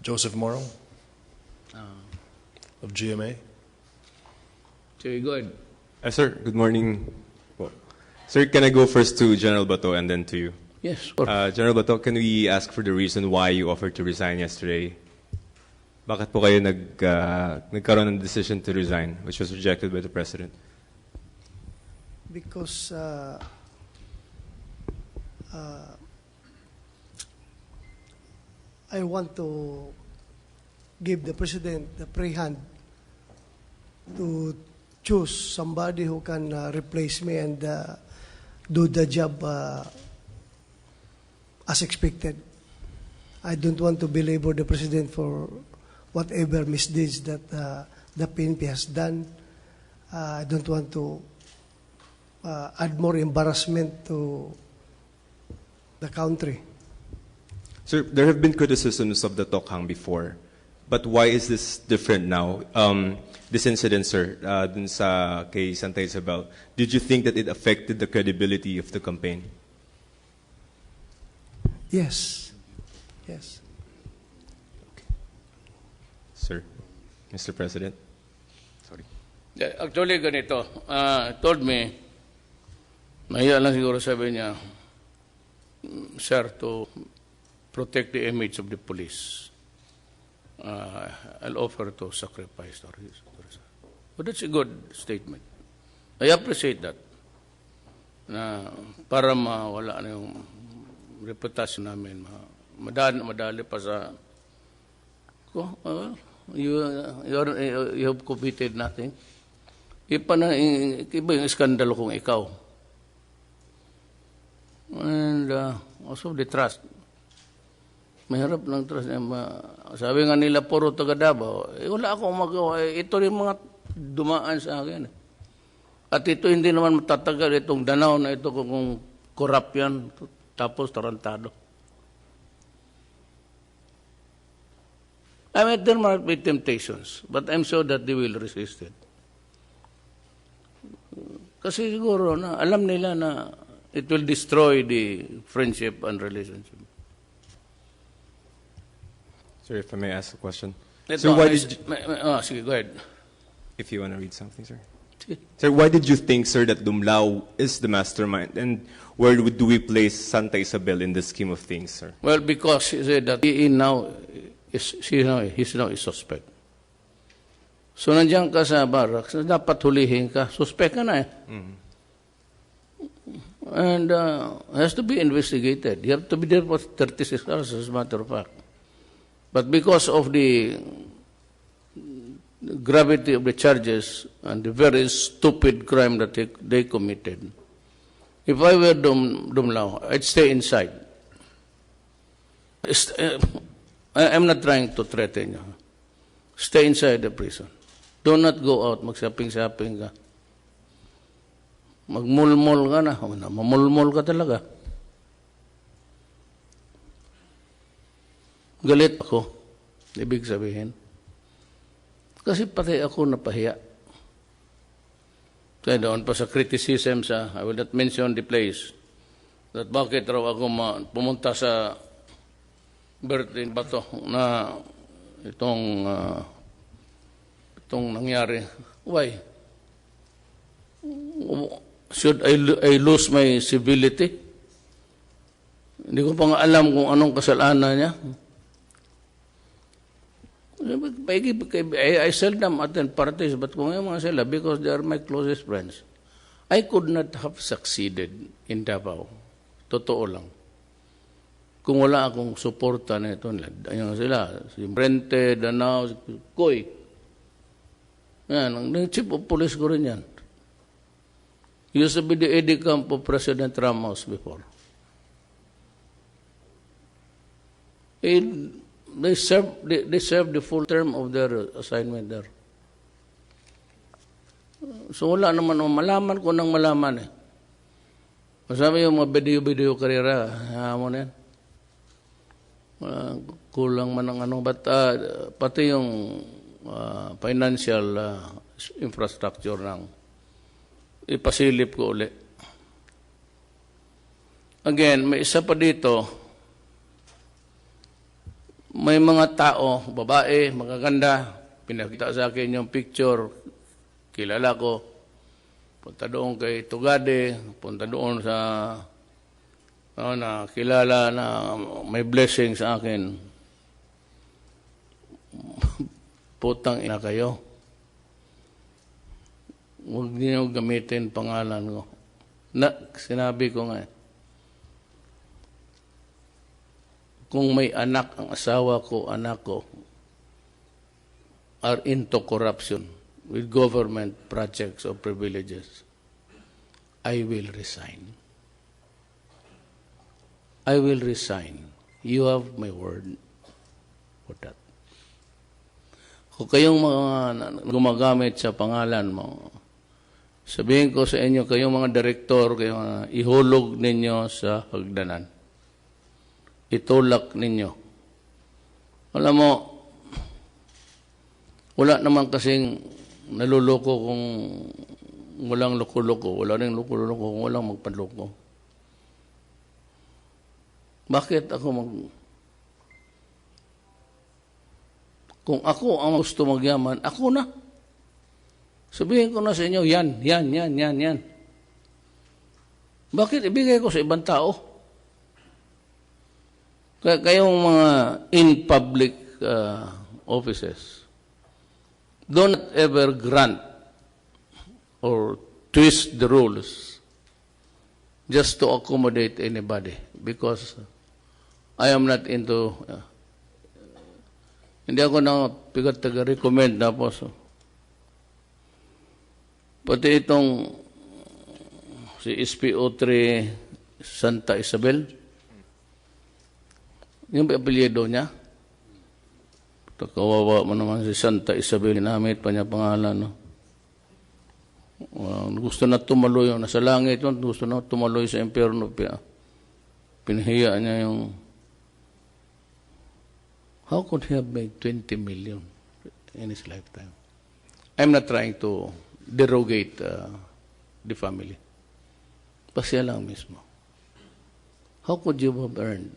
Joseph Morrow of GMA. Very good. Sir, good morning. Well, sir, can I go first to General Bato and then to you? Yes. General Bato, can we ask for the reason why you offered to resign yesterday? Bakit po kayo nagkaroon ng decision to resign, which was rejected by the President? Because I want to give the President the free hand to choose somebody who can replace me and do the job as expected. I don't want to belabor the President for whatever misdeeds that the PNP has done. I don't want to add more embarrassment to the country. Sir, there have been criticisms of the Tokhang before, but why is this different now? This incident, sir, dun sa kay Santa Isabel, did you think that it affected the credibility of the campaign? Yes. Yes. Okay. Sir, Mr. President. Sorry. Actually, ganito. Told me, nahiya lang siguro sabi niya, sir, to protect the image of the police, I'll offer to sacrifice. But that's a good statement. I appreciate that. Na para mawala na yung reputasyon namin, madali pa sa you have committed nothing. Iba yung iskandalo kung ikaw. And also the trust. Mahirap ng trust. Sabi nga nila, puro taga Davao. Wala akong magawa. Ito rin mga dumaan sa akin. At ito hindi naman matatagal itong Danao na ito kung corrupt yan. Tapos tarantado. I mean, there might be temptations, but I'm sure that they will resist it. Kasi siguro na alam nila na it will destroy the friendship and relationship. Sir, if I may ask a question. So why did sige, go ahead. If you want to read something, sir. Sige. Sir, why did you think, sir, that Dumlao is the mastermind? And where do we place Santa Isabel in the scheme of things, sir? Well, because he said that he's now a suspect. So nandiyan ka sa barracks, dapat hulihin ka. Suspect ka na eh. Mm-hmm. And has to be investigated. You have to be there for 36 hours, as a matter of fact. But because of the gravity of the charges and the very stupid crime that they committed, if I were Dumlao, I'd stay inside. I'm not trying to threaten you. Stay inside the prison. Do not go out, mag-shopping-shopping ka. Magmulmol ka na. Mamulmol ka talaga. Galit ako. Ibig sabihin. Kasi pati ako napahiya. Kaya doon pa sa criticism sa, I will not mention the place, that bakit raw ako pumunta sa birthday Bato na itong nangyari. Why? Should I lose my civility? Hindi ko pa nga alam kung anong kasalanan niya. I seldom attend parties, but kung yung mga sila, because they are my closest friends, I could not have succeeded in Davao. Totoo lang. Kung wala akong suporta na ito, ayun sila, si Brente, Danao, si Koy. Yan, ang chief of police ko rin yan. He used to be the aide camp of President Ramos before. They serve the full term of their assignment there. So wala naman, malaman ko nang malaman eh. Masabi yung mga video karera, mo na yan. Kulang man ang ano, but pati yung financial infrastructure ng ipasilip ko uli. Again, may isa pa dito, may mga tao, babae, magaganda, pinakita sa akin yung picture, kilala ko, punta doon kay Tugade, punta doon sa, na kilala na may blessing sa akin. Putang ina kayo. Huwag niyo gamitin pangalan ko. Sinabi ko nga, kung may anak ang asawa ko, anak ko, are into corruption with government projects or privileges, I will resign. I will resign. You have my word for that. Kung kayong mga gumagamit sa pangalan mo, sabihin ko sa inyo, kayong mga direktor, kayong ihulog ninyo sa hagdanan. Itulak ninyo. Alam mo, wala naman kasing naluloko kung walang loko-loko. Wala rin loko-loko kung walang magpanloko. Bakit ako kung ako ang gusto magyaman, ako na. Sabihin ko na sa inyo, yan. Bakit ibigay ko sa ibang tao? Kayong mga in public offices, don't ever grant or twist the rules just to accommodate anybody, because I am not into hindi ako na taga-recommend na po. So, pati itong si SPO3 Santa Isabel, yung apelyido niya, kawawa mo naman si Santa Isabel, ginamit pa niya pangalan. No? Gusto na tumaloy, nasa langit yun, gusto na tumaloy sa impyerno. Pinahiya niya yung, how could he have made 20 million in his lifetime? I'm not trying to derogate the family. Pasya lang mismo. How could you have earned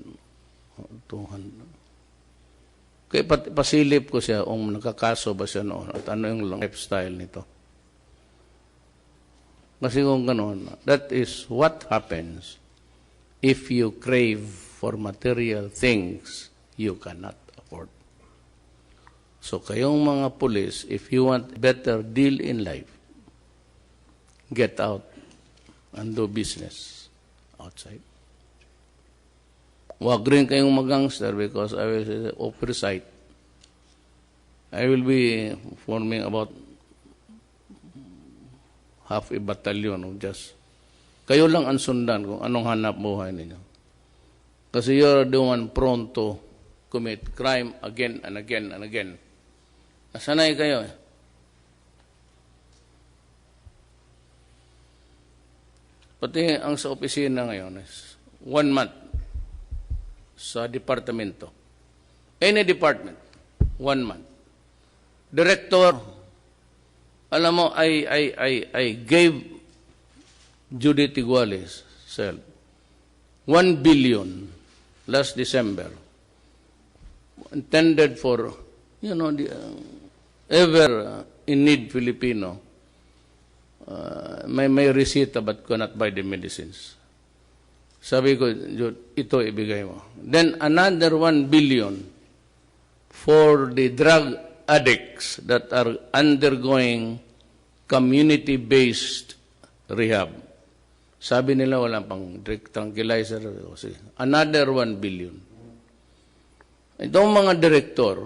200? Kaya pasilip ko siya kung nakakaso ba siya noon at ano yung lifestyle nito. Kasi kung gano'n, that is what happens if you crave for material things you cannot afford. So kayong mga police, if you want better deal in life, get out and do business outside. Huwag rin kayong mag-gangster because I will say oversight. I will be forming about half a battalion of just kayo lang ang sundan kung anong hanap buhay ninyo. Kasi you're the one prone to commit crime again and again and again. Nasanay kayo eh. Pati ang sa opisina ngayon is 1 month sa departamento. Any department, 1 month. Director, alam mo, I gave Judith Iguales, sir, 1 billion last December, intended for, you know, the ever in need Filipino. May resita but cannot buy the medicines. Sabi ko, ito ibigay mo. Then another 1 billion for the drug addicts that are undergoing community-based rehab. Sabi nila walang pang tranquilizer. Another 1 billion. Itong mga direktor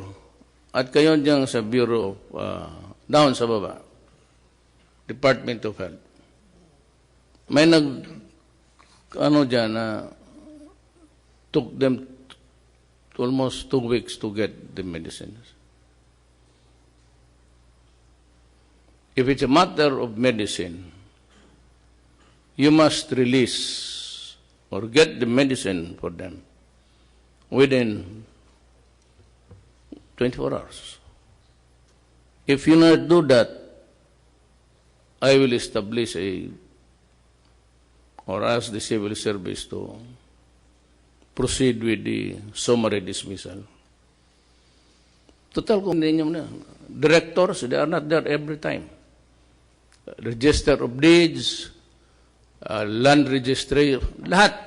at kayo dyan sa Bureau of, down sa baba, Department of Health, may dyan took them almost 2 weeks to get the medicines. If it's a matter of medicine, you must release or get the medicine for them within 24 hours. If you not do that, I will establish or ask the civil service to proceed with the summary dismissal. Total kung ninyo na. Directors, they are not there every time. Register of deeds, land registry, lahat.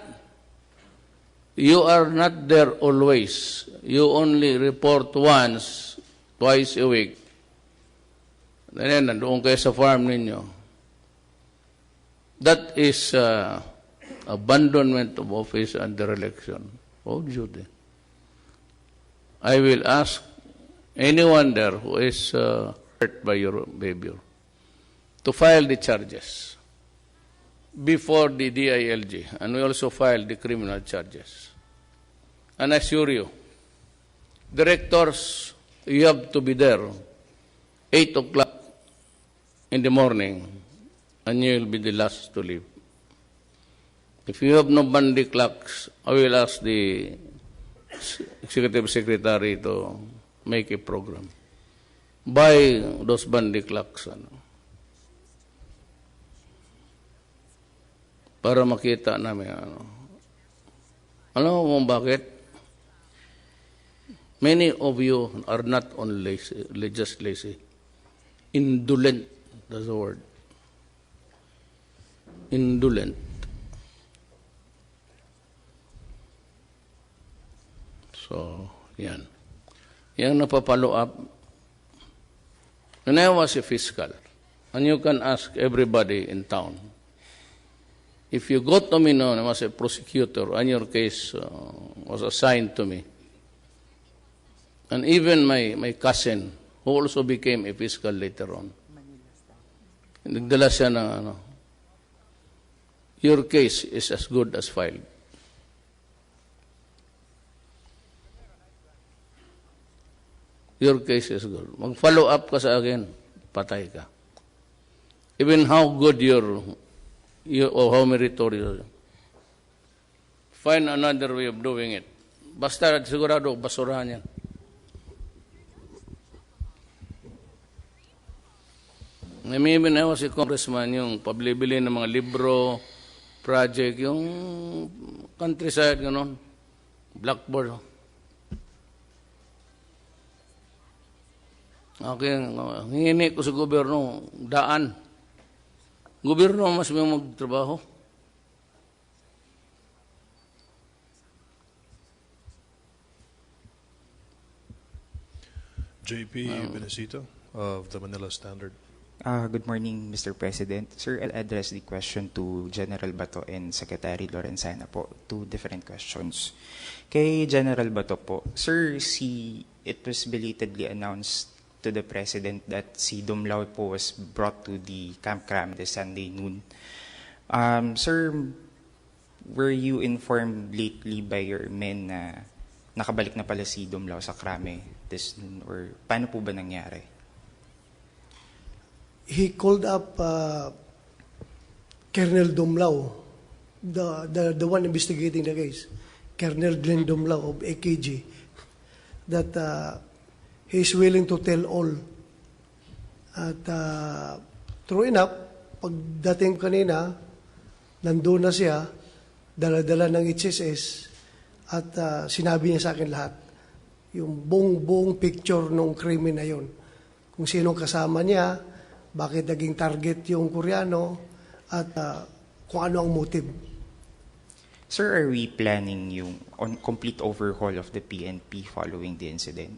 You are not there always. You only report once, twice a week. Then, nandoon kayo sa farm ninyo. That is abandonment of office and dereliction of duty. I will ask anyone there who is hurt by your behavior to file the charges before the DILG, and we also file the criminal charges. And I assure you, directors, you have to be there 8 o'clock in the morning, and you will be the last to leave. If you have no bandy clocks, I will ask the executive secretary to make a program. Buy those bandy clocks. Para makita namin. Alam mo bakit? Many of you are not only lazy, just lazy. Indolent, that's the word. Indolent. So, yan. Yan napapalo up. When I was a fiscal, and you can ask everybody in town, if you got to me now, I was a prosecutor, and your case was assigned to me, and even my cousin, who also became a fiscal later on, nagdala siya ng your case is as good as filed. Your case is good. Mag-follow up ka sa akin, patay ka. Even how good or how meritorious. Find another way of doing it. Basta sigurado, basurahan yan. Maybe I was a congressman, yung pablibili ng mga libro, project, yung countryside, gano'n, blackboard. Okay, hingini ko sa gobyerno, daan. Gobyerno mas may magtrabaho. JP Benecito of the Manila Standard. Good morning, Mr. President. Sir, I'll address the question to General Bato and Secretary Lorenzana po. Two different questions. Kay General Bato po, Sir, it was belatedly announced to the President that si Dumlao po was brought to the Camp Crame this Sunday noon. Sir, were you informed lately by your men na nakabalik na pala si Dumlao sa Crame this noon? Or paano po ba nangyari? He called up Colonel Dumlao, the one investigating the case, Colonel Glenn Dumlao of AKG, that he is willing to tell all. At true enough, pagdating kanina, nandun na siya, dala-dala ng HSS, at sinabi niya sa akin lahat. Yung buong picture ng krimen na yun. Kung sino kasama niya, bakit naging target yung Koreano, at kung ano ang motive. Sir, are we planning yung complete overhaul of the PNP following the incident?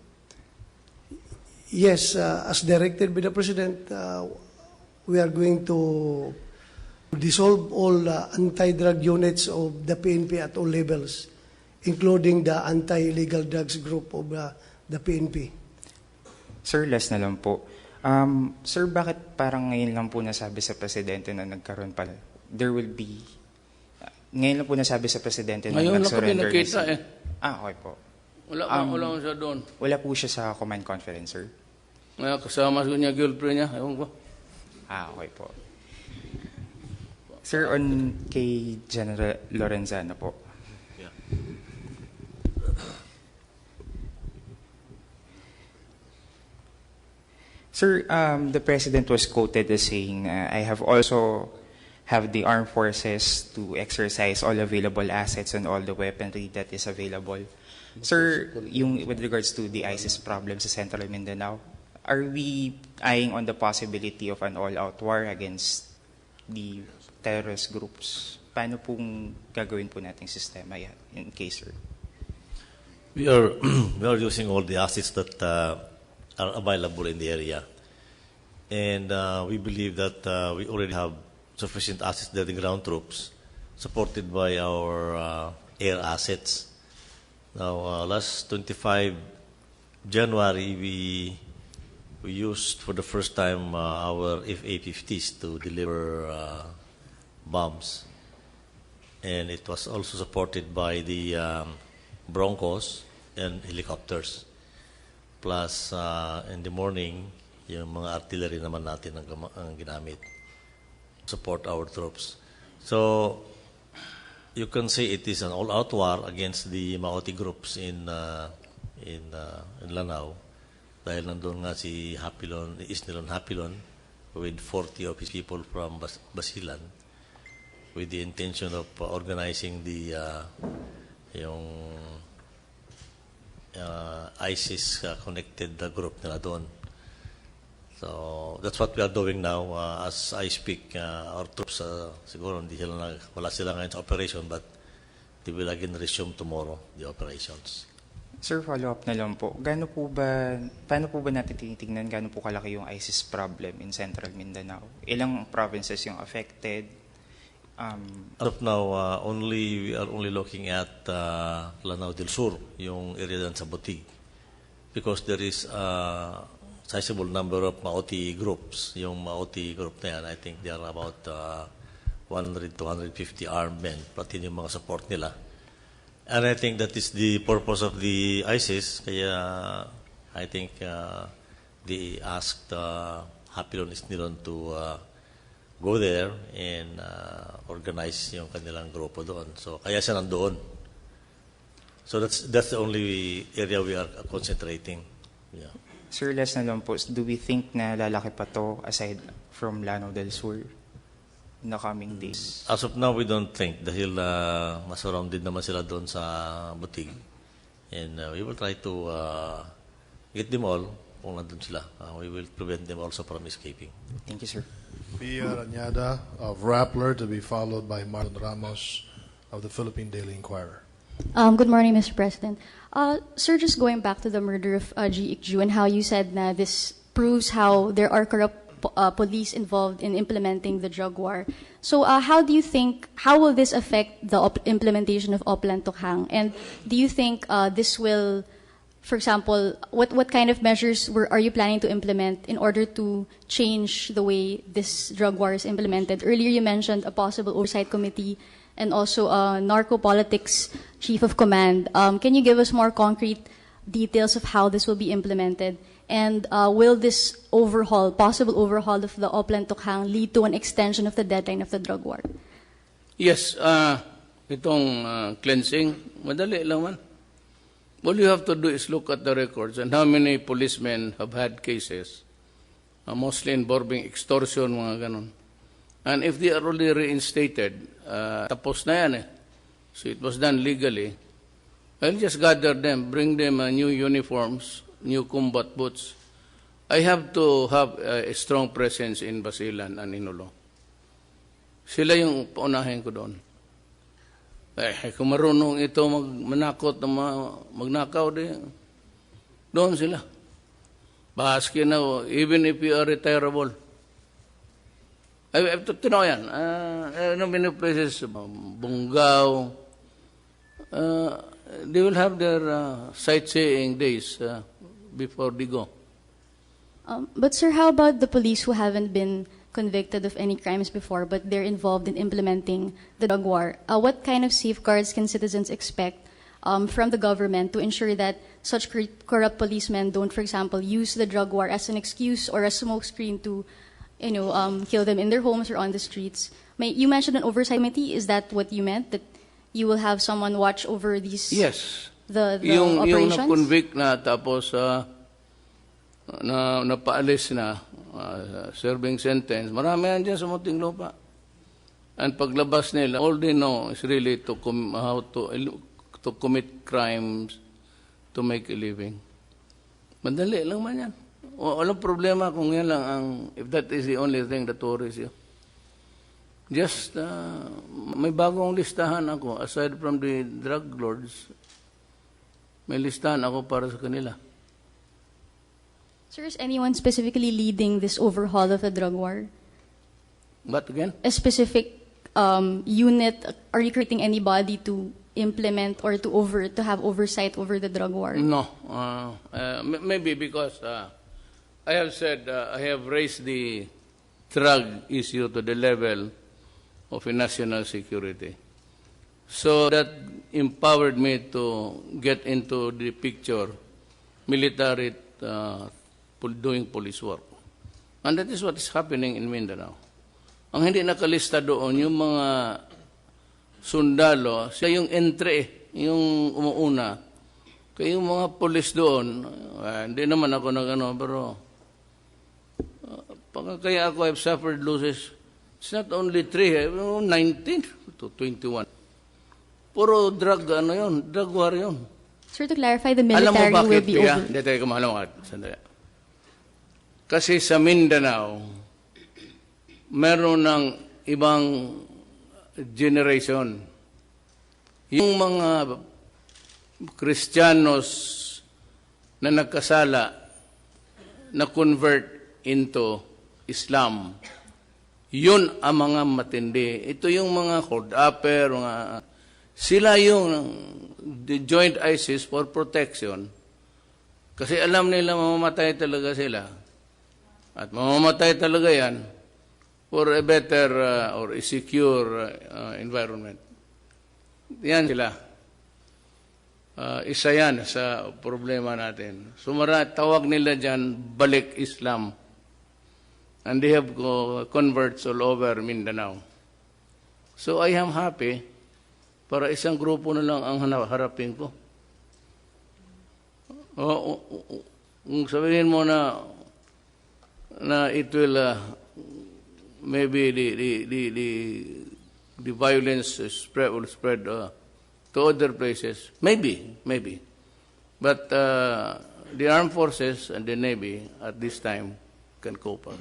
Yes, as directed by the President, we are going to dissolve all anti-drug units of the PNP at all levels, including the anti-illegal drugs group of the PNP. Sir, last na lang po. Sir, bakit parang ngayon lang po nasabi sa Presidente na nagkaroon pala? There will be... ngayon lang po nasabi sa Presidente na nag-surrender. Ngayon lang kami nakita eh. Okay po. Wala siya doon. Wala po siya sa command conference, sir? Kasama niya girlfriend niya. Ewan ko. Okay po. Sir, on kay General Lorenzana po. Yeah. Sir, the President was quoted as saying, I have also have the armed forces to exercise all available assets and all the weaponry that is available. Sir, yung with regards to the ISIS problem sa Central Mindanao, are we eyeing on the possibility of an all-out war against the terrorist groups? Paano pong gagawin po nating sistema yan in case, sir? We are we are using all the assets that are available in the area, and we believe that we already have sufficient assets there, the ground troops, supported by our air assets. Now, last 25 January, we used for the first time our FA-50s to deliver bombs, and it was also supported by the Broncos and helicopters. Plus, in the morning, yung mga artillery naman natin ang ginamit. Support our troops. So, you can say it is an all-out war against the Maoti groups in Lanao. Dahil nandun nga si Hapilon, Isnilon Hapilon, with 40 of his people from Basilan, with the intention of organizing the yung ISIS-connected group nila doon. So, that's what we are doing now. As I speak, our troops, siguro wala sila ngayon sa operation, but they will again resume tomorrow the operations. Sir, follow-up na lang po. Paano po ba natin tinitingnan gaano po kalaki yung ISIS problem in Central Mindanao? Ilang provinces yung affected? As of now, we are only looking at Lanao del Sur, yung area dyan sa Butig, because there is a sizable number of Maoti groups. Yung Maoti group na yan, I think they are about 100 to 150 armed men, pati yung mga support nila. And I think that is the purpose of the ISIS, kaya I think they asked Hapilon Isnilon to go there and organize yung kanilang grupo doon. So, kaya siya nandoon. So, that's the only area we are concentrating. Yeah. Sir, last na lang po, do we think na lalaki pa to aside from Lanao del Sur in the coming days? As of now, we don't think dahil mas-surrounded naman sila doon sa Butig. And we will try to get them all kung nandun sila. We will prevent them also from escaping. Thank you, sir. Pia Ranyada of Rappler, to be followed by Marlon Ramos of the Philippine Daily Inquirer. Good morning, Mr. President. Sir, just going back to the murder of G. Ikju and how you said that this proves how there are corrupt police involved in implementing the drug war. So how will this affect the implementation of Oplan Tokhang? And do you think this will, for example, what kind of measures are you planning to implement in order to change the way this drug war is implemented? Earlier you mentioned a possible oversight committee and also a narco-politics chief of command. Can you give us more concrete details of how this will be implemented? And will this possible overhaul of the Oplan Tokhang lead to an extension of the deadline of the drug war? Yes, itong cleansing, madali lang man. All you have to do is look at the records and how many policemen have had cases, mostly involving extortion, mga ganon. And if they are already reinstated, tapos na yan eh. So it was done legally. I'll just gather them, bring them new uniforms, new combat boots. I have to have a strong presence in Basilan and Inulo. Sila yung paunahin ko doon. Kung marunong ito manakot, magnakaw din, doon sila. Bahaski na, even if you are retirable. I have to know yan. Many places, Bungaw, they will have their sightseeing days before they go. But sir, how about the police who haven't been convicted of any crimes before, but they're involved in implementing the drug war? What kind of safeguards can citizens expect from the government to ensure that such corrupt policemen don't, for example, use the drug war as an excuse or a smokescreen to, kill them in their homes or on the streets? You mentioned an oversight committee. Is that what you meant? That you will have someone watch over these? Yes. The yung operations? Yung na-convict na tapos napaalis na, serving sentence, marami yan dyan sa Muntinlupa. And paglabas nila, all they know is really how to commit crimes to make a living. Madali lang man yan. Walang problema kung yan lang if that is the only thing that worries you. Just, may bagong listahan ako, aside from the drug lords, may listahan ako para sa kanila. Sir, is anyone specifically leading this overhaul of the drug war? But again? A specific unit? Are you creating anybody to implement or to have oversight over the drug war? No. Maybe because I have said I have raised the drug issue to the level of a national security. So that empowered me to get into the picture, military doing police work. And that is what is happening in Mindanao. Ang hindi nakalista doon, yung mga sundalo, sila yung entry, yung umuuna. Kaya yung mga police doon, hindi naman ako pero kaya ako have suffered losses. It's not only 3, 19 to 21. Puro drug, drug war yun. Sir, to clarify, the military will be over. Hindi tayo kumahalang sandali. Kasi sa Mindanao, meron ng ibang generation. Yung mga Kristiyanos na nagkasala, na convert into Islam, yun ang mga matindi. Ito yung mga hold-upper, sila yung the joint ISIS for protection. Kasi alam nila mamamatay talaga sila. At mamamatay talaga yan for a better or a secure environment. Yan sila. Isa yan sa problema natin. Tawag nila dyan, balik Islam. And they have converts all over Mindanao. So I am happy para isang grupo na lang ang harapin ko. Kung sabihin mo na it will maybe the violence will spread to other places. Maybe. But the armed forces and the Navy at this time can cope up.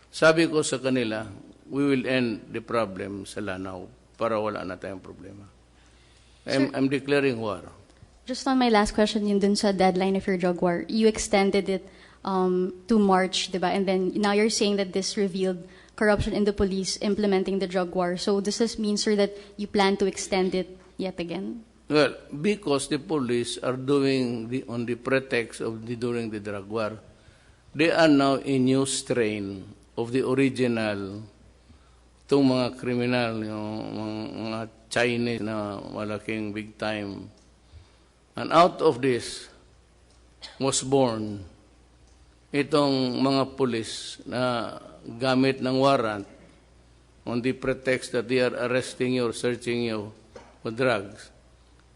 Sabi ko sa kanila, we will end the problem sa Lanao para wala na tayong problema. I'm declaring war. Just on my last question, yun dun sa deadline of your drug war, you extended it to March, diba? And then now you're saying that this revealed corruption in the police implementing the drug war. So does this mean, sir, that you plan to extend it yet again? Well, because the police are doing on the pretext of during the drug war, they are now a new strain of the original, itong mga kriminal, yung mga Chinese na malaking big time. And out of this was born itong mga police na gamit ng warrant on the pretext that they are arresting you or searching you for drugs.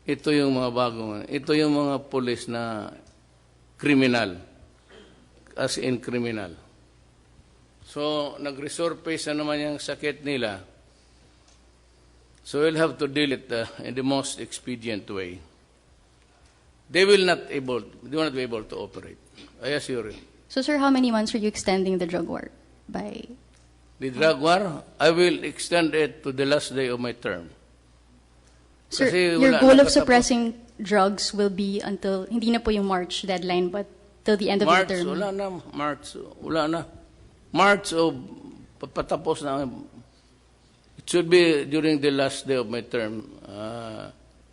Ito yung mga bagong, ito yung mga police na criminal, as in criminal. So, nag-resurface na naman yung sakit nila. So, we'll have to deal it in the most expedient way. They will not be able to operate. I assure you. So, sir, how many months are you extending the drug war by? The drug war, I will extend it to the last day of my term. Sir, Kasi your wala goal of nakatapos. suppressing drugs will be until, hindi na po yung March deadline, but till the end of March, the term. wala na. March o patapos na. It should be during the last day of my term,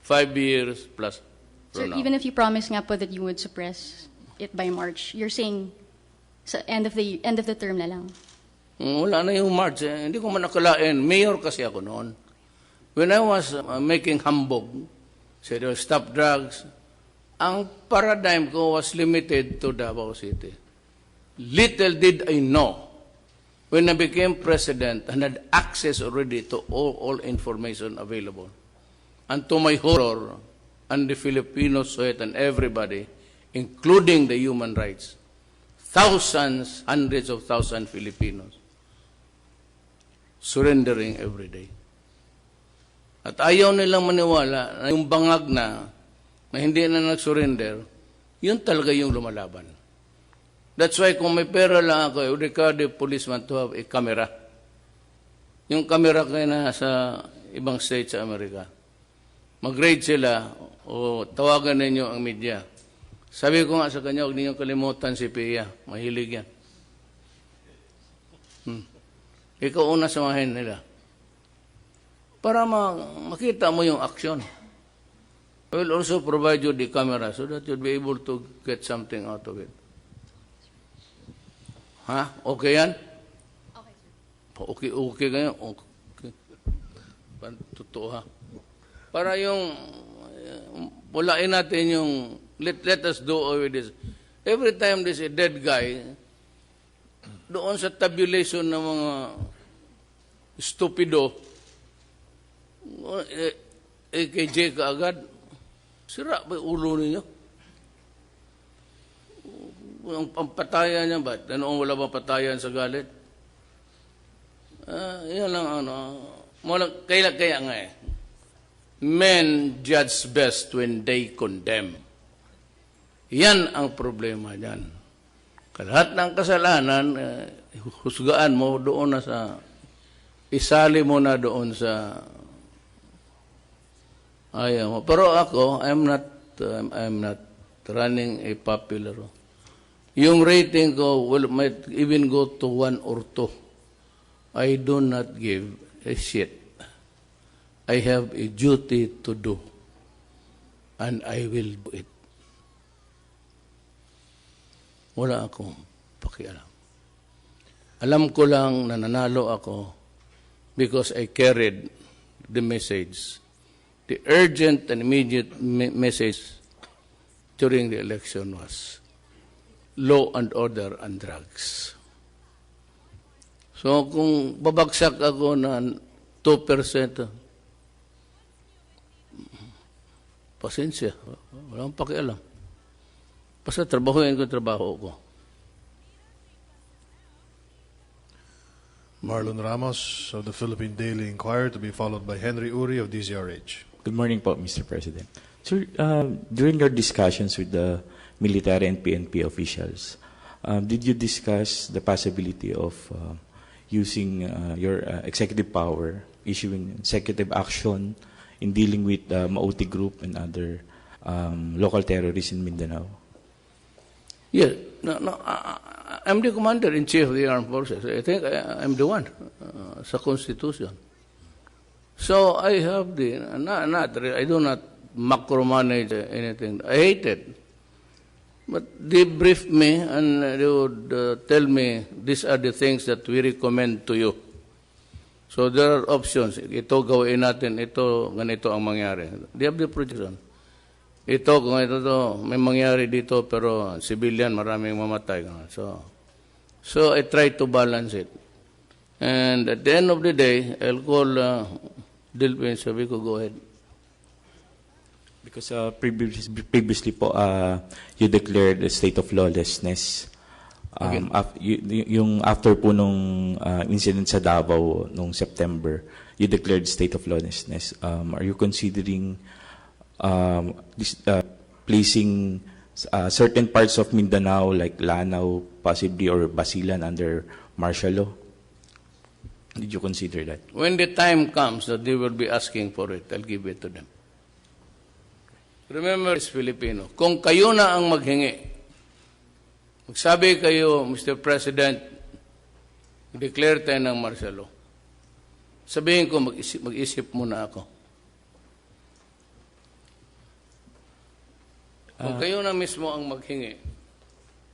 5 years plus. Sir, even if you promise nga po that you would suppress it by March, you're saying sa end of the term na lang. Wala na yung March. Hindi ko man nakalain. Mayor kasi ako noon. When I was making humbug, said, stop drugs, ang paradigm ko was limited to Davao City. Little did I know, when I became president and had access already to all information available. And to my horror, and the Filipinos saw it and everybody, including the human rights, thousands, hundreds of thousands Filipinos, surrendering every day. At ayaw nilang maniwala na yung bangag na na hindi na nag-surrender, yun talaga yung lumalaban. That's why kung may pera lang ako, I would require the policeman to have a camera. Yung camera kayo na sa ibang state sa Amerika. Mag-raid sila o tawagan ninyo ang media. Sabi ko nga sa kanya, huwag ninyong kalimutan si Pia. Mahilig yan. Ikaw una samahin nila. Para makita mo yung action. I will also provide you the camera so that you'll be able to get something out of it. Ha? Okay yan? Okay, sir. Okay ganyan? Okay. Totoo ha? Para yung, walain natin yung, let us do away with this. Every time there's a dead guy, doon sa tabulation ng mga stupido, AKJ ka agad, sira ba ulo ninyo? Ang patayan niya ba? Noong wala ba patayan sa galit? Yan lang kaya nga eh. Men judge best when they condemn. Yan ang problema niyan. Lahat ng kasalanan, husgaan mo doon na sa, isali mo na doon sa ayaw mo. Pero ako, I'm not running a popular. Yung rating ko might even go to 1 or 2. I do not give a shit. I have a duty to do. And I will do it. Wala akong pakialam. Alam ko lang na nanalo ako because I carried the message, the urgent and immediate message during the election was law and order and drugs. So kung babagsak ako na 2%, pasensya, walang pakialam. Basta trabahuin ko yung trabaho ko. Marlon Ramos of the Philippine Daily Inquirer, to be followed by Henry Uri of DZRH. Good morning po, Mr. President. Sir, during your discussions with the military and PNP officials, did you discuss the possibility of using your executive power, issuing executive action in dealing with the Mauti Group and other local terrorists in Mindanao? Yes. No, I'm the commander-in-chief of the armed forces. I think I'm the one sa Constitution. So I have I do not macromanage anything. I hate it. But they briefed me and they would tell me, these are the things that we recommend to you. So there are options. Ito gawin natin, ito, ganito ang mangyari. They have the projection. Ito, kung ito, may mangyari dito, pero civilian, maraming mamatay. So I try to balance it. And at the end of the day, I'll call Dilpin, sabi ko, go ahead. Because previously po, you declared a state of lawlessness. Yung after po nung incident sa Davao nung September, you declared state of lawlessness. Are you considering placing certain parts of Mindanao like Lanao, possibly, or Basilan under martial law? Did you consider that? When the time comes that they will be asking for it, I'll give it to them. Remember, it's Filipino. Kung kayo na ang maghingi, magsabi kayo, Mr. President, declare tayo ng martial law. Sabihin ko, mag-isip muna ako. Kung kayo na mismo ang maghingi,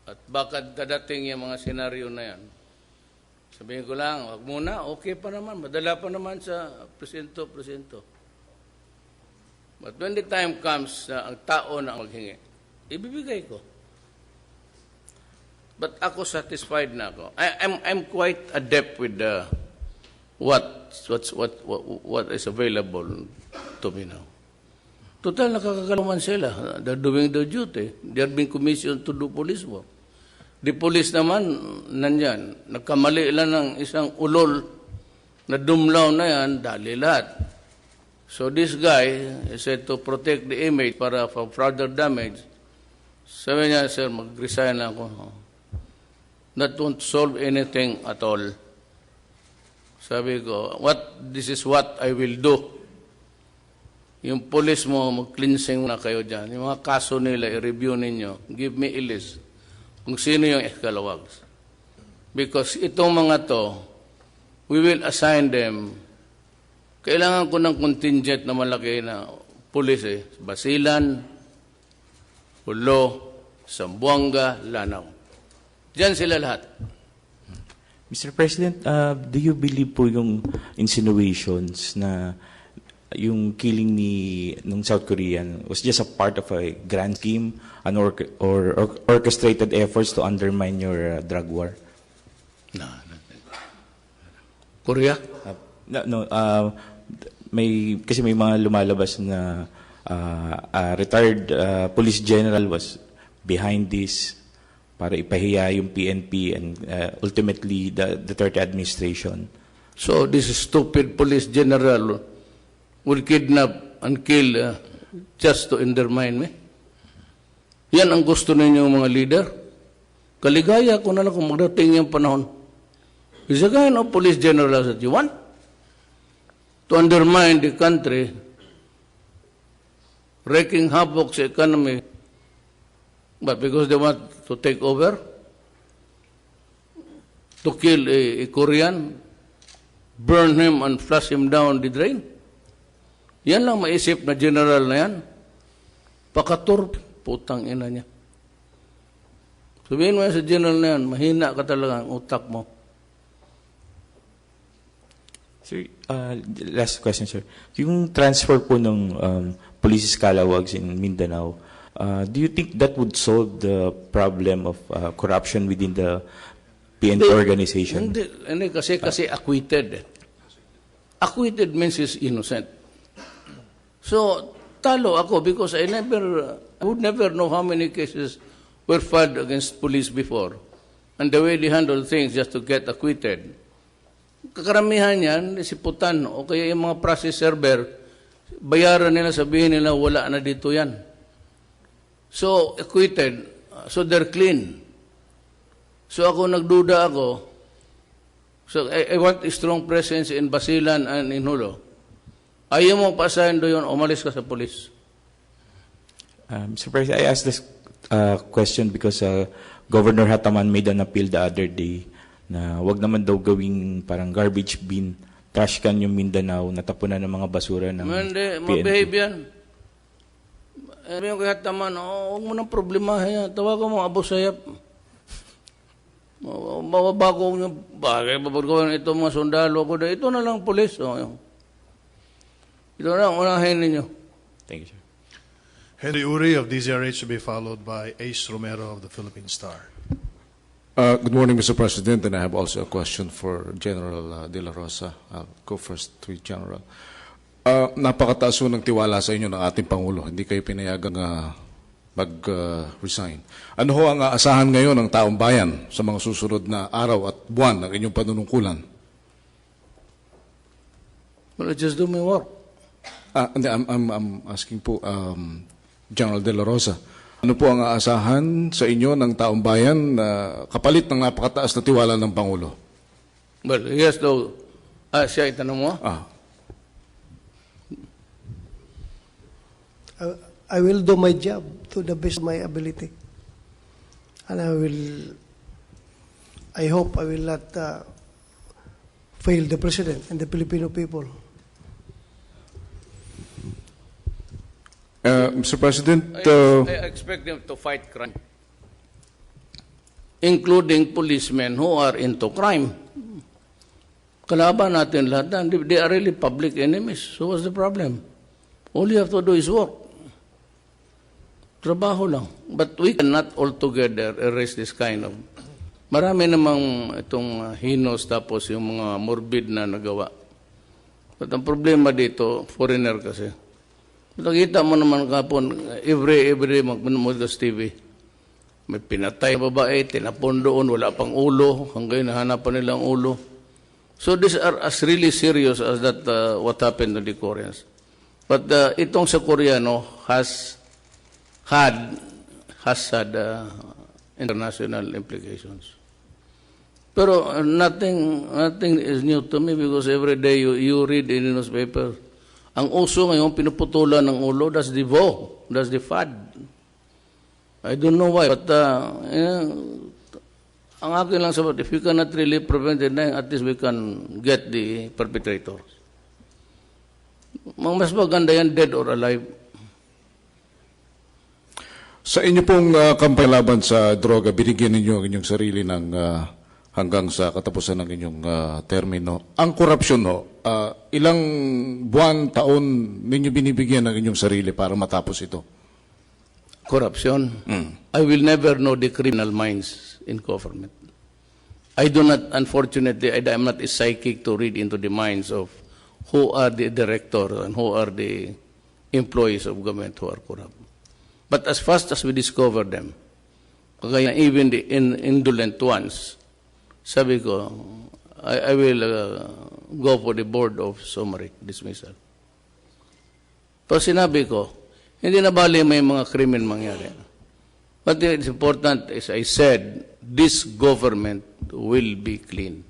at baka dadating yung mga senaryo na yan, sabihin ko lang, wag muna, okay pa naman, madala pa naman sa presinto. But when the time comes na ang tao na ang maghingi, ibibigay ko. But ako satisfied na ako. I'm quite adept with what is available to me now. Total, nakakagaluman sila. They're doing their duty. They're being commissioned to do police work. The police naman, nandyan. Nagkamali lang ng isang ulol na dumlaw na yan, dali lahat. So this guy said to protect the image para for further damage. Sabi niya, sir, mag-resign ako. That won't solve anything at all. Sabi ko, this is what I will do. Yung police mo, mag-cleansing na kayo dyan. Yung mga kaso nila, i-review ninyo. Give me a list kung sino yung escalawags. Because itong mga to, we will assign them. Kailangan ko ng contingent na malaki na police Basilan, Hulo, Zamboanga, Lanao. Diyan sila lahat. Mr. President, do you believe po yung insinuations na yung killing nung South Korean was just a part of a grand scheme, an orchestrated efforts to undermine your drug war? No. Korea? Kasi may mga lumalabas na retired police general was behind this para ipahiya yung PNP and ultimately the Duterte administration. So this stupid police general will kidnap and kill just to undermine me? Yan ang gusto ninyo mga leader? Kaligaya ko na lang kung magdating yung panahon. Is the kind of police general that you want? To undermine the country, wreaking havoc sa economy, but because they want to take over, to kill a Korean, burn him and flush him down the drain. Yan lang maisip na general na yan. Pakatur, putang ina niya. Sabihin mo yan sa general na yan, mahina ka talaga ang utak mo. Sir, last question, sir. Yung transfer po ng police scalawags in Mindanao, do you think that would solve the problem of corruption within the PNP organization? Hindi kasi acquitted. Acquitted means he's innocent. So, talo ako because I would never know how many cases were filed against police before. And the way they handle things just to get acquitted. Kakaramihan yan, siputan, o kaya yung mga process server, bayaran nila, sabihin nila, wala na dito yan. So, acquitted, so they're clean. So ako nagduda ako, so I want a strong presence in Basilan and in Hulo. Ayaw mo pa-assign doon, umalis ka sa police. Mr. President, I asked this question because Governor Hataman made an appeal the other day na wag naman daw gawing parang garbage bin, trash can yung Mindanao, natapunan ng mga basura ng Hindi, PNP. mabehave yan. Sabi yung kaya taman, huwag mo nang problemahin yan. Tawagan mo Abu Sayyaf. Mababago nyo, bagay, babagawin ito mga sundalo ko. Ito na lang pulis. Ito na, unahin ninyo. Thank you, sir. Henry Uri of DZRH to be followed by Ace Romero of the Philippine Star. Good morning, Mr. President, and I have also a question for General De La Rosa. I'll go first to General. Napakataas ng tiwala sa inyo ng ating Pangulo. Hindi kayo pinayagang mag-resign. Ano ho ang aasahan ngayon ng taong bayan sa mga susunod na araw at buwan ng inyong panunungkulan? Well, just do my work. I'm asking po, General De La Rosa, ano po ang aasahan sa inyo ng taong bayan na kapalit ng napakataas na tiwala ng Pangulo? Well, yes, though. Siya itanong mo? I will do my job to the best of my ability. And I hope I will not fail the President and the Filipino people. Mr. President, I expect them to fight crime, including policemen who are into crime. Kalaban natin lahat yan. They are really public enemies. So what's the problem? All you have to do is work. Trabaho lang. But we cannot altogether erase this kind of... Marami namang itong hinos tapos yung mga morbid na nagawa. But ang problema dito, foreigner kasi. Nakita mo naman kapon, every magmanood sa TV. May pinatay babae, tinapon doon, wala pang ulo, hanggang nahanapan nila ang ulo. So these are as really serious as that what happened to the Koreans. But itong sa Koreano has had international implications. Pero nothing is new to me because every day you read in the newspaper, ang uso ngayon pinuputulan ng ulo, that's the fad. I don't know why, but ang akin lang sabat, if we cannot really prevent it, at least we can get the perpetrators. Mas maganda yan, dead or alive. Sa inyo pong kampanya laban sa droga, binigyan ninyo ang inyong sarili ng hanggang sa katapusan ng inyong termino. Ang korupsyon, ilang buwan, taon ninyo binibigyan ng inyong sarili para matapos ito? Corruption? I will never know the criminal minds in government. I do not, unfortunately, I am not a psychic to read into the minds of who are the directors and who are the employees of government who are corrupt. But as fast as we discover them, kaya even the indolent ones, sabi ko, I will go for the board of summary dismissal. Pero sinabi ko, hindi na bali may mga krimen mangyari. But it's important, as I said, this government will be clean.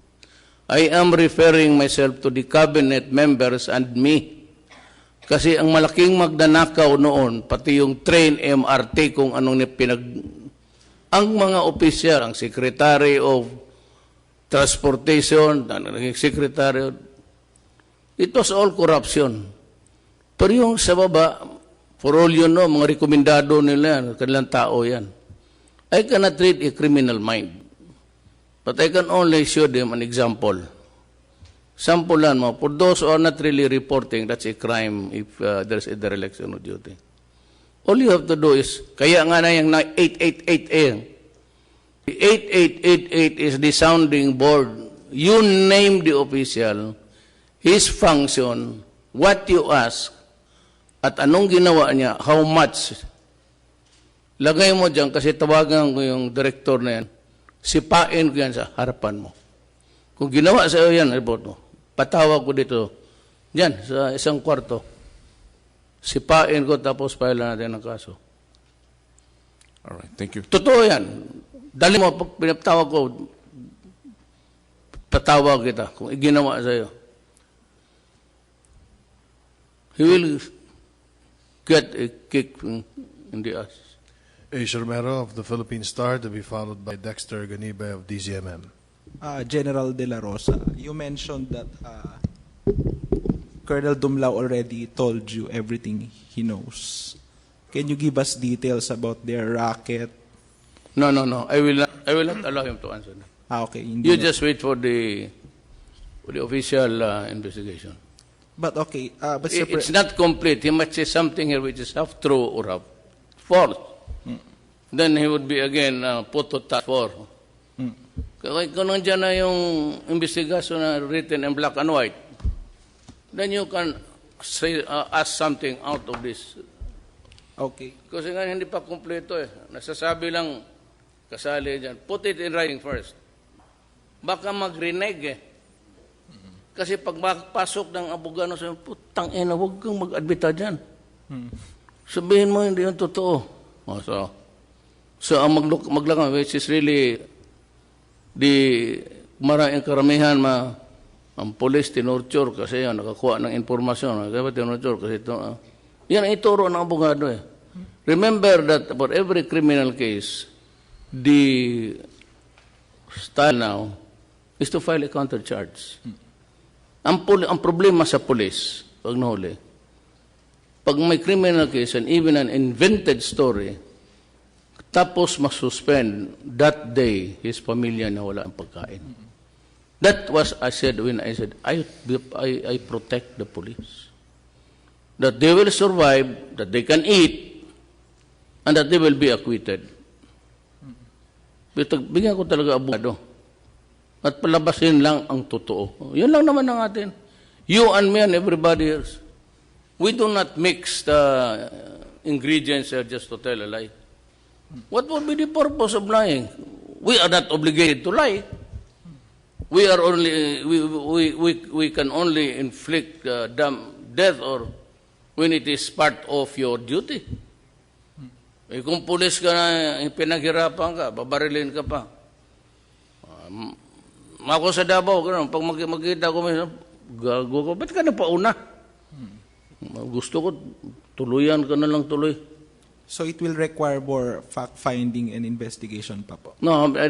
I am referring myself to the cabinet members and me. Kasi ang malaking magnanakaw noon, pati yung train MRT kung anong ang mga opisyal, ang Secretary of Transportation, ang Secretary, it was all corruption. Pero yung sa baba, for all you know, mga rekomendado nila yan, kanilang tao yan. I cannot read a criminal mind. But I can only show them an example. Sampulan mo, for those who are not really reporting, that's a crime if there's a dereliction of duty. All you have to do is, kaya nga na yung 888A. The 8888 is the sounding board. You name the official, his function, what you ask, at anong ginawa niya, how much. Lagay mo dyan, kasi tawagan ko yung director na yan, sipain ko yan sa harapan mo. Kung ginawa sa iyo yan, report mo. Patawag ko dito, dyan, sa isang kwarto. Sipain ko, tapos file natin ang kaso. Alright, thank you. Totoo yan. Dali mo, pag pinatawag ko, patawag kita kung ginawa sa iyo. He will get a kick in the ass. Ace Romero of the Philippine Star to be followed by Dexter Ganibe of DZMM. General De La Rosa, you mentioned that Colonel Dumlao already told you everything he knows. Can you give us details about their racket? No. I will not allow him to answer that. Okay. You just wait for the official investigation. But okay, but it's not complete. He might say something here which is half true or half false. Then he would be again put to task for. Kung nandiyan na yung investigation na written in black and white, then you can say, ask something out of this. Okay. Kasi nga hindi pa kompleto eh. Nasasabi lang kasali dyan. Put it in writing first. Baka mag-renege eh. Kasi pag pasok ng abogado, sabi, putang ina, huwag kang mag-admita dyan. Sabihin mo, hindi yung totoo. So ang maglangan, which is really maraming karamihan ang police tinurture kasi yan, nakakuha ng informasyon. Kaya tinurture kasi ito. Yan ang ituro ng abogado eh. Remember that for every criminal case, the style now is to file a countercharge. Ang problema sa police, pag nahuli, pag may criminal case and even an invented story, tapos masuspend, that day, his pamilya na wala ang pagkain. That was, I said, when I said, I protect the police. That they will survive, that they can eat, and that they will be acquitted. Bigyan ko talaga abogado. At palabasin lang ang totoo. Yun lang naman ang atin. You and me and everybody else. We do not mix the ingredients just to tell a lie. What would be the purpose of lying? We are not obligated to lie. We are only we can only inflict death or when it is part of your duty. Eh, kung pulis ka na, pinaghirapan ka, babarilin ka pa. Ako sa Davao, gano'n, pag magkita ko, gago ko, ba't ka napauna? Gusto ko, tuluyan ka na lang tuloy. So it will require more fact-finding and investigation pa po? No, I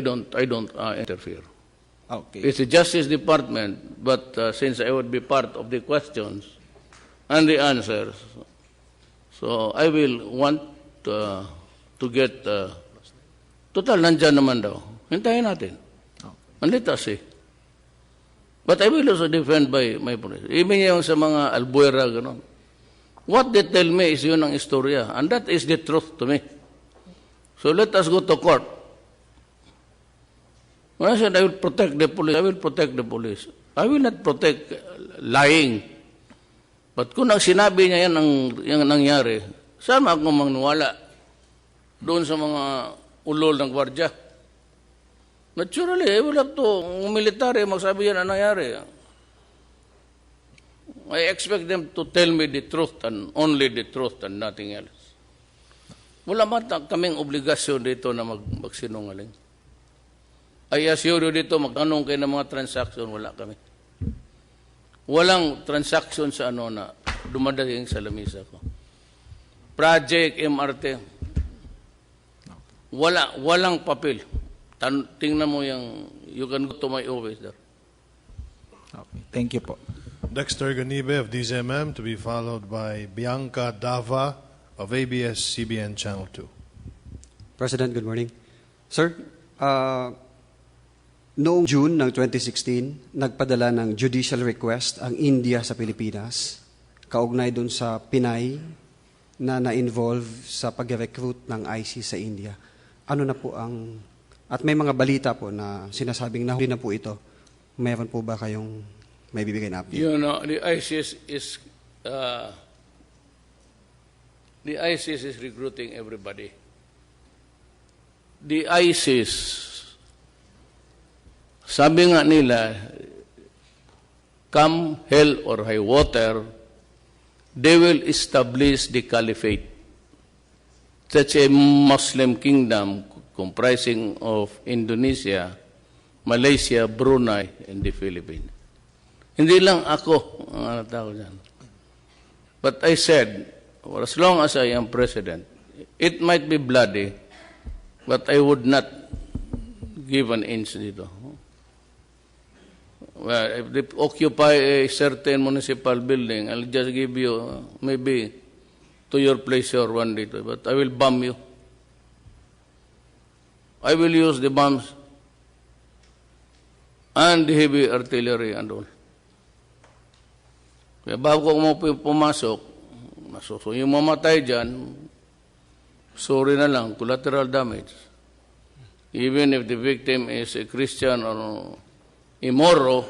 don't interfere. Okay. It's the Justice Department, but since I would be part of the questions and the answers, so I will want to get, total, nandyan naman daw. Hintayin natin. And let us see. But I will also defend by my police. Even yung sa mga albuera, gano'n. What they tell me is yun ang istorya. And that is the truth to me. So let us go to court. When I said I will protect the police, I will protect the police. I will not protect lying. But kung sinabi niya yan ang nangyari, saan ako magniwala? Doon sa mga ulol ng gwardiya. Naturally, I will have to, military, magsabi yan ang nangyari. I expect them to tell me the truth and only the truth and nothing else. Wala man kaming obligasyon dito na magsinungaling. I assure you dito, mag-anong kayo ng mga transaction, wala kami. Walang transaction sa na dumadating sa lamisa ko. Project MRT, walang papel. Tingnan mo yung, you can go to my office there. Okay. Thank you po. Dexter Ganibe of DZMM, to be followed by Bianca Dava of ABS-CBN Channel 2. President, good morning. Sir, noong June ng 2016, nagpadala ng judicial request ang India sa Pilipinas, kaugnay dun sa Pinay na na-involve sa pag-recruit ng ISIS sa India. Ano na po ang... At may mga balita po na sinasabing nahuli na po ito. Mayroon po ba kayong may bibigay na update? You know, the ISIS is recruiting everybody. The ISIS, sabi nga nila, come hell or high water, they will establish the caliphate. Such a Muslim kingdom comprising of Indonesia, Malaysia, Brunei, and the Philippines. Hindi lang ako ang tao dyan. But I said, for as long as I am president, it might be bloody, but I would not give an inch dito. Well, if they occupy a certain municipal building, I'll just give you maybe to your pleasure one day, but I will bomb you. I will use the bombs and the heavy artillery and all. Kaya bago ko pumasok, so yung mamatay dyan, sorry na lang, collateral damage. Even if the victim is a Christian or a Moro,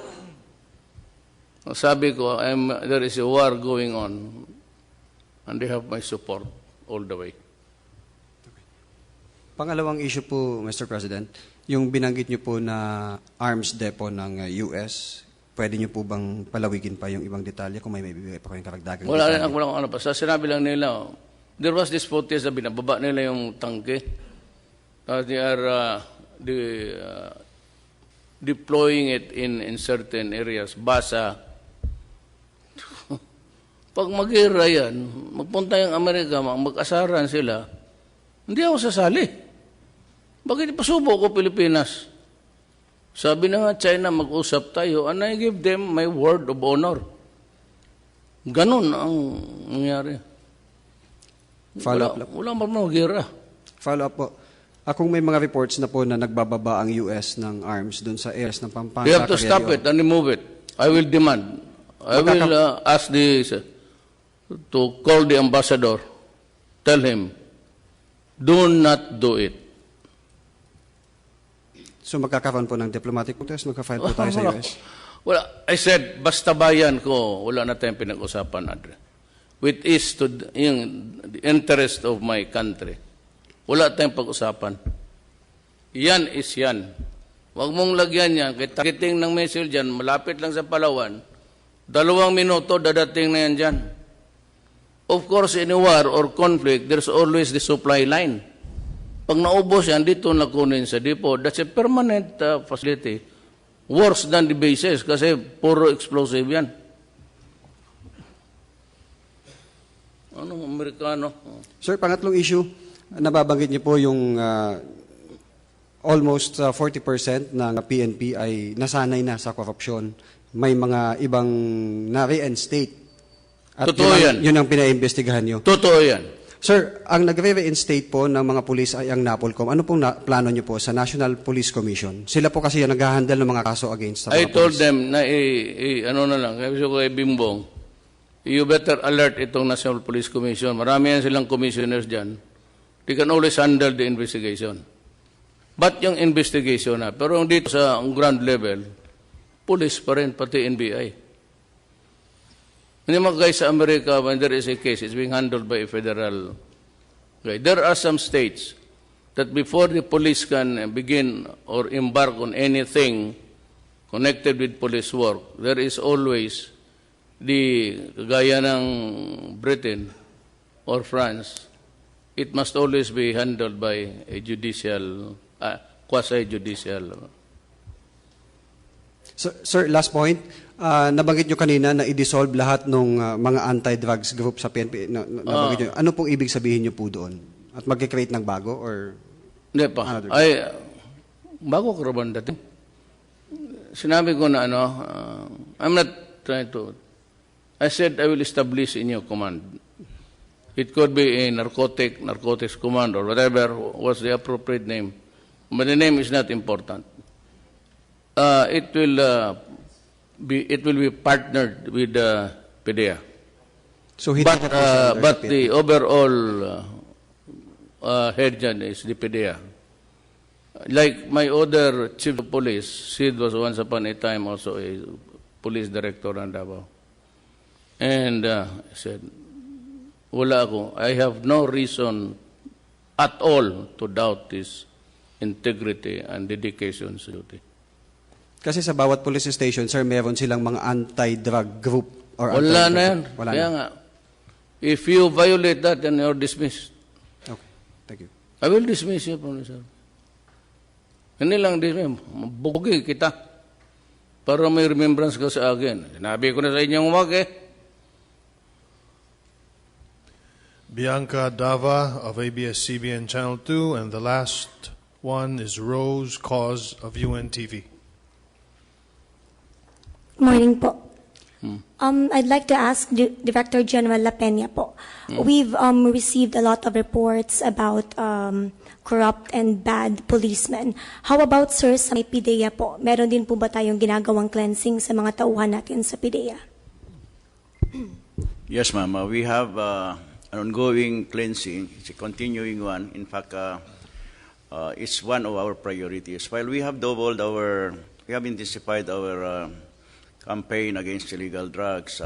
sabi ko, there is a war going on and they have my support all the way. Pangalawang issue po, Mr. President, yung binanggit niyo po na arms depot ng US, pwede niyo po bang palawigin pa yung ibang detalye kung may bibigay pa kayong karagdagang detalye? Wala ano pa. Sa sinabi lang nila, there was this footage na binababa nila yung tangke. They are deploying it in certain areas. Basa. Pag mag-ira yan, magpunta yung Amerika, mag-asaran sila, hindi ako sasali. Bakit ipasubo ko Pilipinas? Sabi na nga China, mag-usap tayo, and I give them my word of honor. Ganon ang nangyari. Wala mag-gira. Follow up po. Kung may mga reports na po na nagbababa ang US ng arms doon sa areas ng Pampanga. You have to stop it and remove it. I will demand. I will ask to call the ambassador. Tell him, do not do it. So magkakaroon po ng diplomatic protest, magka-file po tayo sa US? Well, I said, basta bayan ko, wala na tayong pinag-usapan, Adre. Which is to the interest of my country. Wala tayong pag-usapan. Yan is yan. Huwag mong lagyan yan. Kaya targeting ng missile dyan, malapit lang sa Palawan, 2 minuto, dadating na yan dyan. Of course, in a war or conflict, there's always the supply line. Pag naubos yan, dito nakunin sa depot. That's a permanent facility. Worse than the bases kasi puro explosive yan. Anong Amerikano? Sir, pangatlong issue, nababanggit niyo po yung almost 40% ng PNP ay nasanay na sa korupsyon. May mga ibang na-reinstate. At Totoo yan. Yun ang pinaimbestigahan niyo. Totoo yan. Sir, ang nagre-reinstate po ng mga pulis ay ang NAPOLCOM. Ano pong plano niyo po sa National Police Commission? Sila po kasi yung nag-handle ng mga kaso against sa mga I told police. them na ano na lang, sabi ko kay Bimbong, you better alert itong National Police Commission. Marami yan silang commissioners dyan. They can always handle the investigation. But yung investigation na, pero dito sa ground level, police pa rin, pati NBI. Hindi mga guys sa Amerika, when there is a case, it's being handled by a federal guy. There are some states that before the police can begin or embark on anything connected with police work, there is always gaya ng Britain or France, it must always be handled by a judicial, quasi-judicial. Sir, last point. Nabanggit nyo kanina na i-dissolve lahat ng mga anti-drugs group sa PNP. Nabanggit nyo. Ano pong ibig sabihin nyo po doon? At mag-create ng bago? Or hindi pa. Bago ka raban dati. Sinabi ko na I'm not trying to, I said I will establish a new command. It could be a narcotics command or whatever was the appropriate name. But the name is not important. It will be partnered with PDEA. So but the overall head dyan is the PDEA. Like my other chief of police, Sid was once upon a time also a police director in Davao. And I said, wala ako. I have no reason at all to doubt his integrity and dedication to duty. Kasi sa bawat police station, sir, meron silang mga anti-drug group. Or Wala na yan. Wala Kaya na. nga, if you violate that, then you're dismissed. Okay, thank you. I will dismiss you from the service. Hindi lang dismiss, mabugi kita. Para may remembrance ka sa akin. Sinabi ko na sa inyong wag Bianca Dava of ABS-CBN Channel 2, and the last one is Rose Cause of UNTV. Morning po. I'd like to ask Director General La Peña po. We've received a lot of reports about corrupt and bad policemen. How about, sir, sa may PDEA po? Meron din po ba tayong ginagawang cleansing sa mga tauhan natin sa PDEA? Yes, ma'am. We have an ongoing cleansing. It's a continuing one. In fact, it's one of our priorities. While we have intensified our campaign against illegal drugs,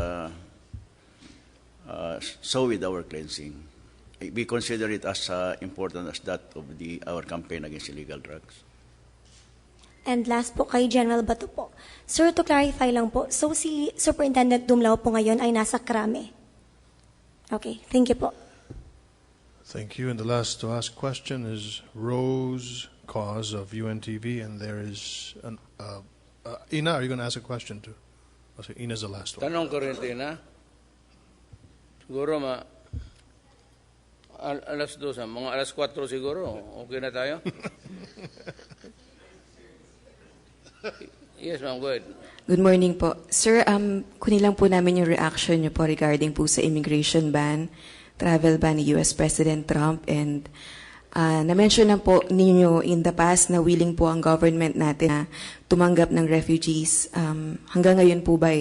so with our cleansing. We consider it as important as that of our campaign against illegal drugs. And last po kay General Bato po. Sir, to clarify lang po, so si Superintendent Dumlao po ngayon ay nasa Krame. Okay, thank you po. Thank you. And the last to ask question is Rose Cause of UNTV, and there is an Ina, are you going to ask a question too? Okay, Ina's the last one. Tanong ko rin, Tina. Siguro alas 2, mga alas 4 siguro. Okay na tayo? Yes, ma'am, go ahead. Good morning po. Sir, kunin lang po namin yung reaction niyo po regarding po sa immigration ban, travel ban ni US President Trump, and na-mention na po ninyo in the past na willing po ang government natin na tumanggap ng refugees. Hanggang ngayon po ba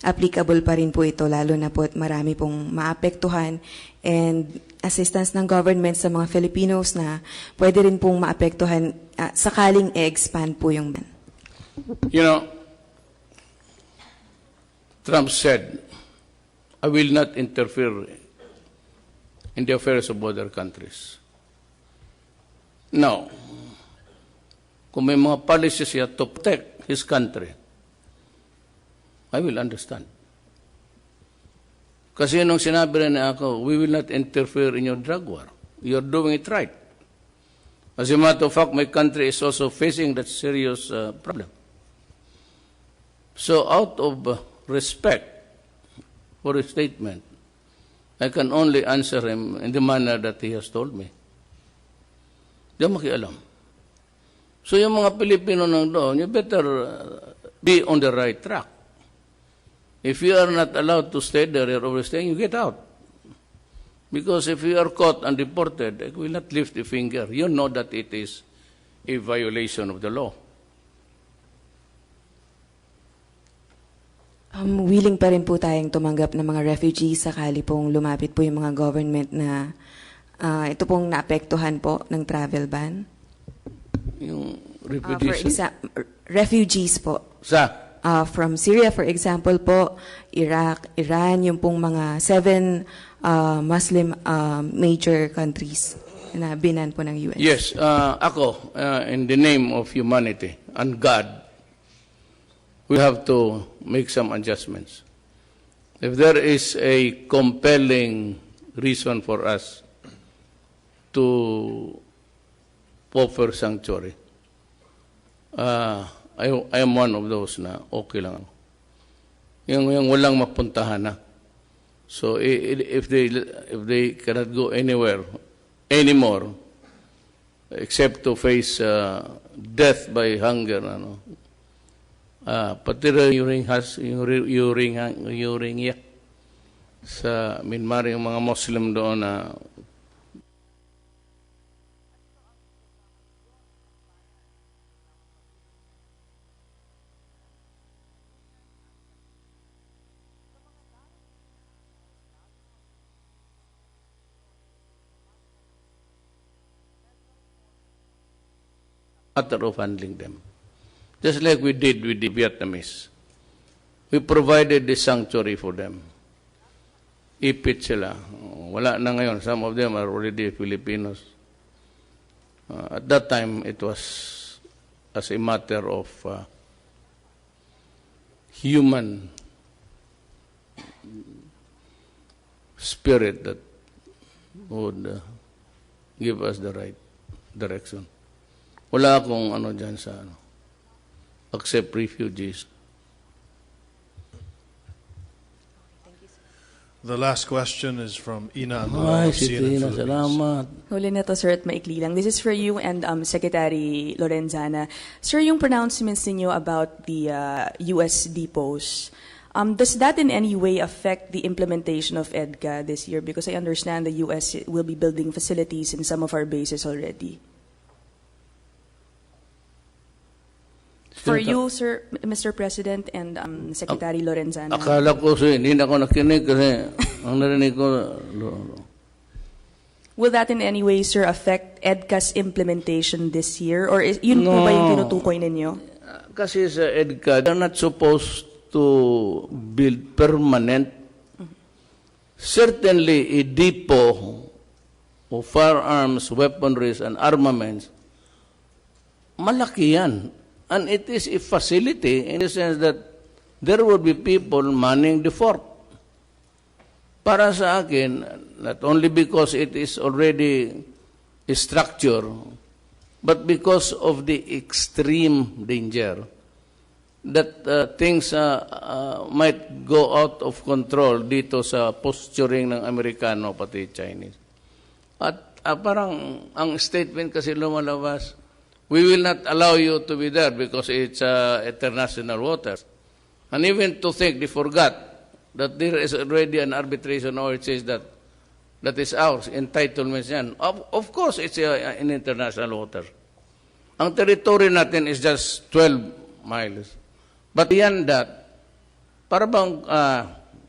applicable pa rin po ito, lalo na po at marami pong maapektuhan, and assistance ng government sa mga Filipinos na pwede rin pong maapektuhan sakaling i-expand po yung ban. You know, Trump said, I will not interfere in the affairs of other countries. Now, kung may mga policies siya to protect his country, I will understand. Kasi nung sinabi rin ako, we will not interfere in your drug war. You're doing it right. As a matter of fact, my country is also facing that serious problem. So out of respect for his statement, I can only answer him in the manner that he has told me. Di ako makialam. So yung mga Pilipino nang doon, you better be on the right track. If you are not allowed to stay there, you're overstaying, you get out. Because if you are caught and deported, I will not lift a finger. You know that it is a violation of the law. Willing pa rin po tayong tumanggap ng mga refugees sakali pong lumapit po yung mga government na ito pong naapektuhan po ng travel ban? Yung refugees? Refugees po. Sa? From Syria, for example po, Iraq, Iran, yung pong mga 7 Muslim major countries na binan po ng US. Yes, ako, in the name of humanity and God, we have to make some adjustments. If there is a compelling reason for us to offer sanctuary, I am one of those na okay lang ako. Yung walang mapuntahan na. So if they cannot go anywhere anymore except to face death by hunger, pati yung sa Myanmar, yung mga Muslim doon na matter of handling them. Just like we did with the Vietnamese. We provided the sanctuary for them. Ipit sila. Wala na ngayon. Some of them are already Filipinos. At that time, it was as a matter of human spirit that would give us the right direction. Wala akong dyan sa accept refugees. The last question is from Ina. Ay, si Ina, salamat. Huli na to, sir, at maikli lang. This is for you and Secretary Lorenzana. Sir, yung pronouncements ninyo about the U.S. depots, does that in any way affect the implementation of EDCA this year? Because I understand the U.S. will be building facilities in some of our bases already. For you, sir, Mr. President, and Secretary Lorenzana. Akala ko, hindi na ako nakinig kasi ang narinig ko. Will that in any way, sir, affect EDCA's implementation this year? Or yun po ba yung tinutukoy ninyo? Kasi sa EDCA, they're not supposed to build permanent. Certainly, a depot of firearms, weaponries, and armaments, malaki yan. And it is a facility in the sense that there will be people manning the fort. Para sa akin, not only because it is already a structure, but because of the extreme danger that things might go out of control dito sa posturing ng Amerikano pati Chinese. At parang ang statement kasi lumalabas, we will not allow you to be there because it's international waters. And even to think, they forgot that there is already an arbitration or it says that is ours, entitlements yan. Of course, it's in international water. Ang territory natin is just 12 miles. But beyond that, para bang,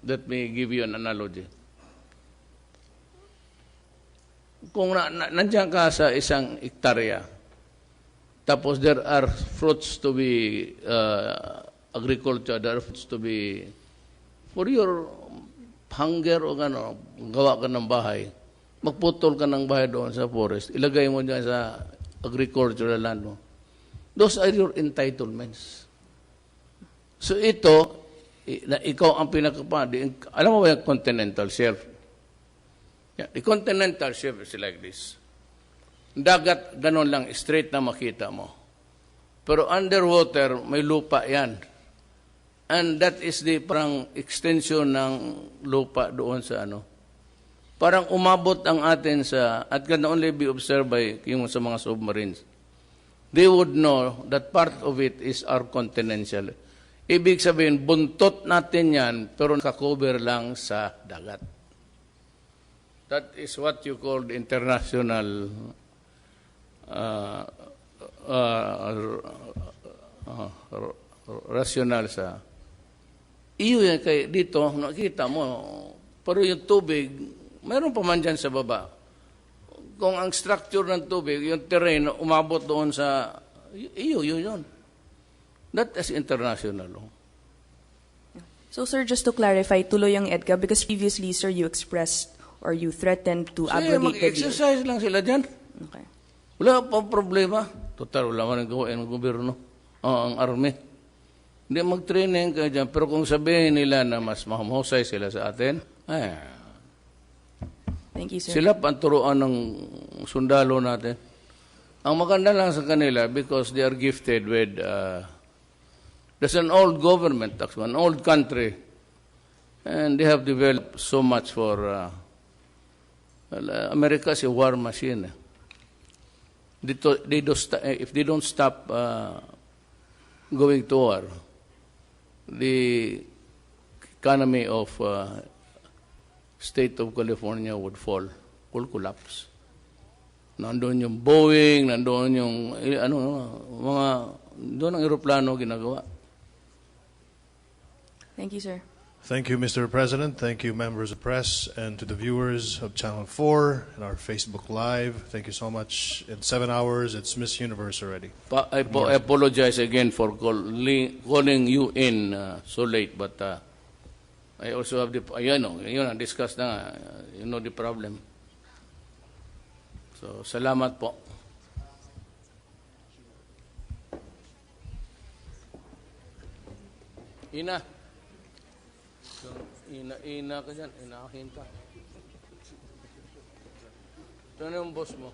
let me give you an analogy. Kung nandiyan ka sa isang hektarya, tapos there are fruits to be agriculture, there are fruits to be for your hunger o gawa ka ng bahay. Magputol ka ng bahay doon sa forest, ilagay mo dyan sa agricultural land mo. Those are your entitlements. So ito na ikaw ang alam mo ba yung continental shelf? Yeah, the continental shelf is like this. Dagat, ganon lang, straight na makita mo. Pero underwater, may lupa yan. And that is the parang extension ng lupa doon sa ano. Parang umabot ang atin sa, at can only be observed by yung sa mga submarines. They would know that part of it is our continental. Ibig sabihin, buntot natin yan, pero nakakover lang sa dagat. That is what you call the international rational sa iyo yan kay dito, nakita mo, pero yung tubig, mayroon pa man dyan sa baba. Kung ang structure ng tubig, yung terrain, umabot doon sa iyo, yun. That is international. So, sir, just to clarify, tuloy ang EDCA because previously, sir, you expressed or you threatened to abrogate the deal. Mag-exercise lang sila dyan. Okay. Wala pa problema. Total, wala man ang gawain ng gobyerno. Ang army. Hindi mag-training ka dyan. Pero kung sabihin nila na mas mahusay sila sa atin, thank you, sir. Sila panturuan ng sundalo natin. Ang maganda lang sa kanila because they are gifted with there's an old government, an old country, and they have developed so much for America is a war machine. If they don't stop going to war, the economy of state of California would will collapse. Nandoon yung Boeing, nandoon yung doon ang eroplano ginagawa. Thank you, sir. Thank you, Mr. President. Thank you, members of press, and to the viewers of Channel 4 and our Facebook Live. Thank you so much. In 7 hours, it's Miss Universe already. I apologize again for calling you in so late, but I also have discussed na, you know the problem. So, salamat po. Ina ka dyan. Inaakin ka. Ito na yung boss mo.